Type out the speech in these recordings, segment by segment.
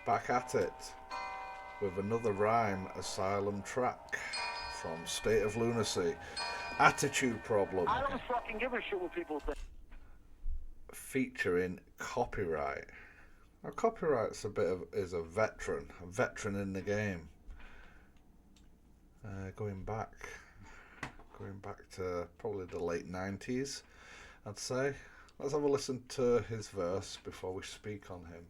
back at it with another rhyme Asylum track from State of Lunacy. Attitude Problem. I don't fucking give a shit what people think. Featuring Copywrite. Now, Copywrite's is a veteran in the game. Going back to probably the late 90s, I'd say. Let's have a listen to his verse before we speak on him.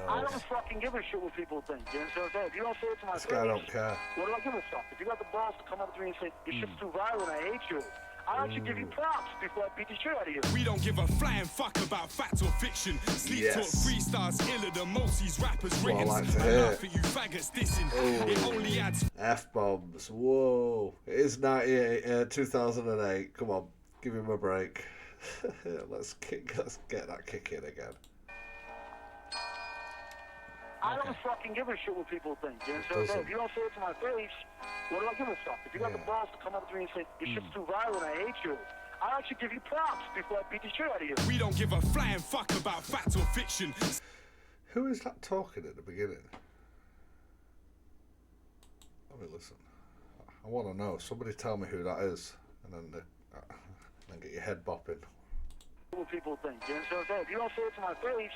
I don't fucking give a shit what people think. You understand what I'm saying? If you don't say it to my This face, guy don't care. what do I give a fuck? If you got the balls to come up to me and say, your shit's too violent, I hate you, I'll actually give you props before I beat the shit out of you. We don't give a flying fuck about fact or fiction. Sleep talk freestyles iller than most these rappers written. I like to hear. Laugh at you faggots dissing. It only adds F-bombs. Whoa. It is 2008. Come on. Give him a break. Let's get that kick in again. I don't fucking give a shit what people think. You understand what I'm saying? If you don't say it to my face, what do I give a fuck? If you got the balls to come up to me and say, your shit's too violent, I hate you, I'll actually give you props before I beat the shit out of you. We don't give a flying fuck about fact or fiction. Who is that talking at the beginning? Let me listen. I want to know. Somebody tell me who that is, and then get your head bopping. What people think. You understand what I'm saying? If you don't say it to my face,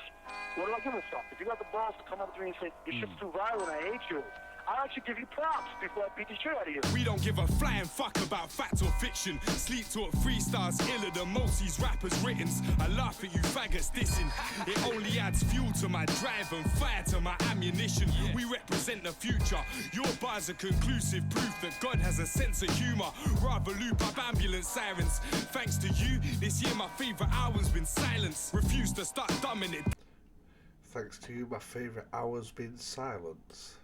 what do I give a fuck? If you got the balls to come up to me and say, your shit's too violent, I hate you, I'll actually give you props before I beat the shit out of you. We don't give a flying fuck about fact or fiction. Sleep talk freestyles iller than most these rappers written. I laugh at you faggots dissing. It only adds fuel to my drive and fire to my ammunition. We represent the future. Your bars are conclusive proof that God has a sense of humor. Rather loop up ambulance sirens. Thanks to you, this year my favorite hour's been silence. Refuse to start dumbing it. Thanks to you, my favorite hour's been silence.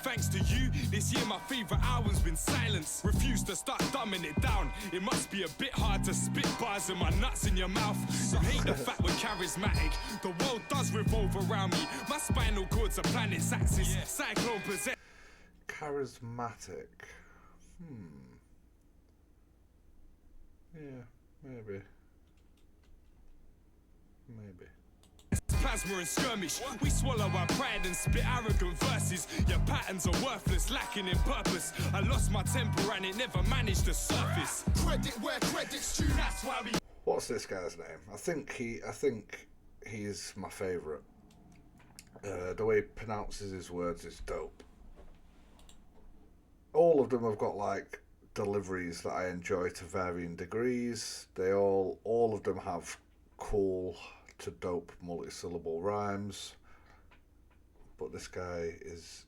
Thanks to you, this year my favorite hour's been silence. Refuse to start dumbing it down. It must be a bit hard to spit bars and my nuts in your mouth. You hate the fact we're charismatic. The world does revolve around me. My spinal cord's a planet's axis. Cyclone possess. Charismatic. Yeah, maybe. Plasma and skirmish, we swallow our pride and spit arrogant verses. Your patterns are worthless, lacking in purpose. I lost my temper and it never managed to surface. Credit where credit's due, that's why we. What's this guy's name? I think he's my favourite. The way he pronounces his words is dope. All of them have got like deliveries that I enjoy to varying degrees. All of them have cool to dope multi-syllable rhymes, but this guy is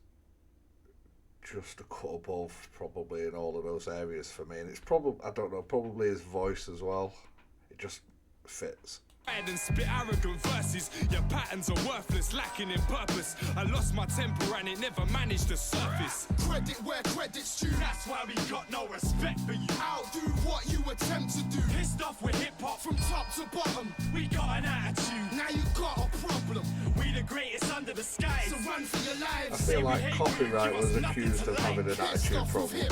just a cut above probably in all of those areas for me, and it's probably, I don't know, probably his voice as well. It just fits. And spit arrogant verses. Your patterns are worthless, lacking in purpose. I lost my temper and it never managed to surface. Credit where credit's due, that's why we got no respect for you. Outdo what you attempt to do. Pissed off with hip-hop from top to bottom. We got an attitude, now you got a problem. We the greatest under the sky, so run for your lives. I feel like Copyright was accused of having an attitude problem.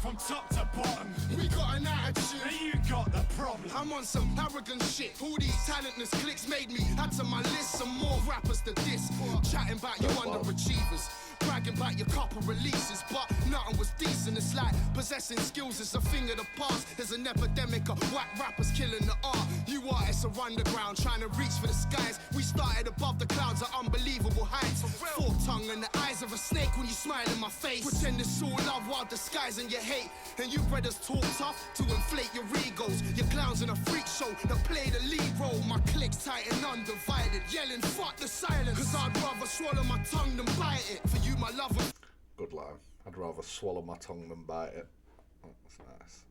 From top to bottom, we got an attitude, and you got the problem. I'm on some arrogant shit. All these talentless clicks made me add to my list some more rappers to diss. Chatting about you underachievers, bragging about your copper releases, but nothing was decent. It's like possessing skills is a thing of the past. There's an epidemic of whack rappers killing the art. You artists are underground trying to reach for the skies. We started above the clouds at unbelievable heights. Forked tongue and the eyes of a snake when you smile in my face. Pretend it's all love while disguising your hate. And you brothers talk tough to inflate your egos. Your clowns in a freak show that play the lead role. My click's tight and undivided, yelling fuck the silence. Cause I'd rather swallow my tongue than bite it. For you my lover. Good line. I'd rather swallow my tongue than bite it. That's nice.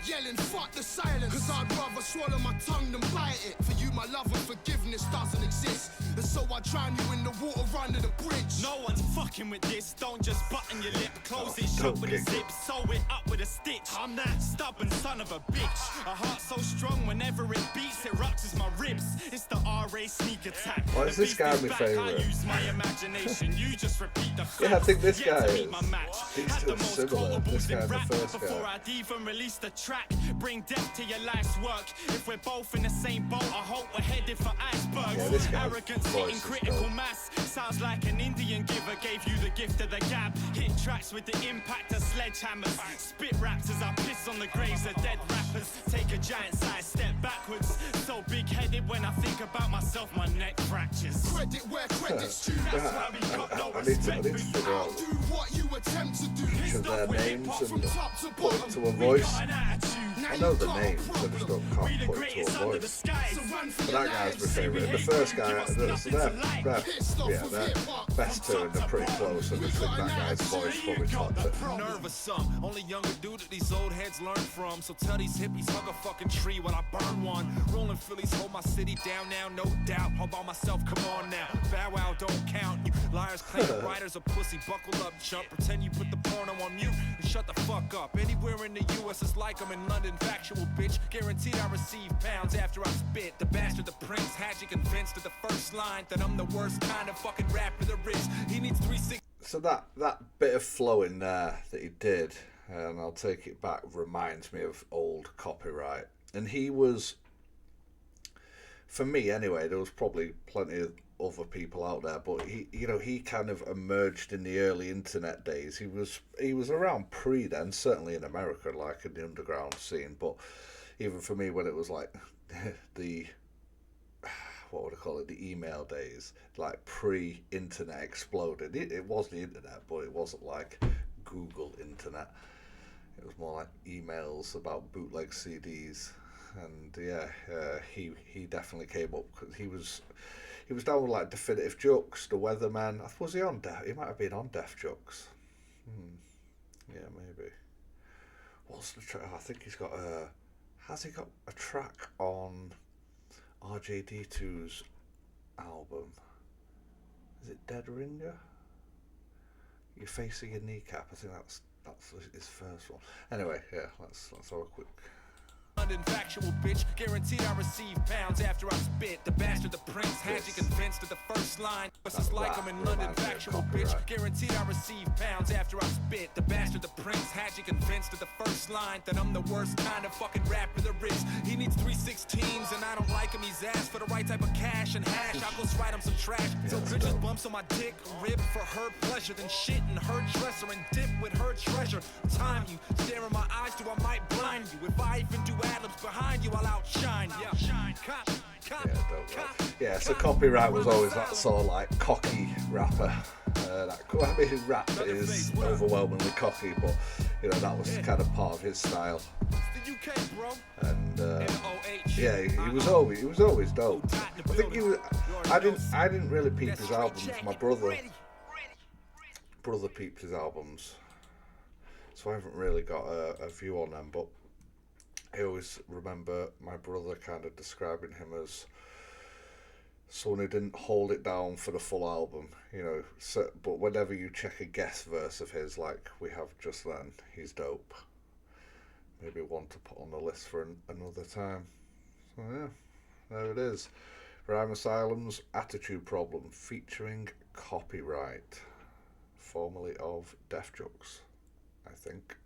Yelling fuck the silence. Cause I'd rather swallow my tongue than bite it. For you my love and forgiveness doesn't exist. And so I drown you in the water under the bridge. No one's fucking fucking with this. Don't just button your lip, close it shut with a zip, sew it up with a stitch. I'm that stubborn son of a bitch. A heart so strong whenever it beats, it ruptures my ribs. It's the RA sneak attack. Why is this guy my favourite? I use my imagination. You just repeat the facts. Yeah, I think this guy is. These Had the most similar. This guy, the first before guy. I'd even release the track. Bring death to your life's work. If we're both in the same boat, I hope we're headed for icebergs. Yeah, this guy's Arrogance voice hitting is critical dope. mass. Sounds like an Indian giver gave you the gift of the gab. Hit tracks with the impact of sledgehammers. Spit raps as I piss on the graves of dead rappers. Take a giant side step backwards. So big-headed when I think about myself, my neck fractures. Credit where credit's due. That's why we got no I need to respect for figure you. out Do what you attempt to do. each of their names From and top to put it bottom. to a voice. Got an attitude. I know the names, I just can't We the put it to a greatest under the voice. skies. But that guy's my favourite. The first guy, so they're best two, and they're pretty close. I just think that guy's voice probably tops it. Nervous some, only younger dude that these old heads learn from. So tell these hippies hug a fucking tree while I burn one. Rolling Phillies hold my city down now, no doubt. All by myself, come on now. Bow wow don't count. You liars claim the writers a pussy. Buckle up, chump. Pretend you put the porno on mute and shut the fuck up. Anywhere in the U.S. it's like I'm in London. Factual bitch, guaranteed I receive pounds after I spit. The bastard, the prince, had you convinced of the first line that I'm the worst kind of fucking rapper there is. He needs 360. So that bit of flow in there that he did, and I'll take it back, reminds me of old Copywrite. And he was, for me anyway, there was probably plenty of other people out there, but he kind of emerged in the early internet days. He was around pre then, certainly in America, like in the underground scene. But even for me, when it was like the what would I call it, the email days, like pre-internet exploded. It was the internet, but it wasn't like Google internet. It was more like emails about bootleg CDs. And yeah, he definitely came up because he was down with like Definitive Jux, The Weatherman. Was he on he might have been on Def Jux. Yeah, maybe. What's the track? I think he's got has he got a track on RJD2's album? Is it Dead Ringer? You're Facing a Kneecap. I think that's his first one. Anyway, yeah, let's have a quick. London factual bitch, guaranteed I receive pounds after I spit. The bastard, the prince, had you convinced of the first line. It's just like I'm in London factual bitch, guaranteed I receive pounds after I spit. The bastard, the prince, had you convinced of the first line that I'm the worst kind of fucking rapper there is. He needs 316s and I don't like him. He's asked for the right type of cash and hash. I'll go write him some trash. So bitches bumps on my dick, rib for her pleasure, then shit in her dresser and dip with her treasure. Time you, stare in my eyes, do I might blind you. If I even do Adams behind you, I'll outshine you. Yeah, so Copyright was always that sort of like cocky rapper. His rap is overwhelmingly cocky, but that was kind of part of his style. And yeah, he was always dope. I think I didn't really peep his albums. My brother peeped his albums, so I haven't really got a view on them, but I always remember my brother kind of describing him as someone who didn't hold it down for the full album, So, but whenever you check a guest verse of his, like we have just then, he's dope. Maybe one to put on the list for another time. So yeah, there it is. Rhyme Asylum's Attitude Problem featuring Copyright, formerly of Def Jux, I think.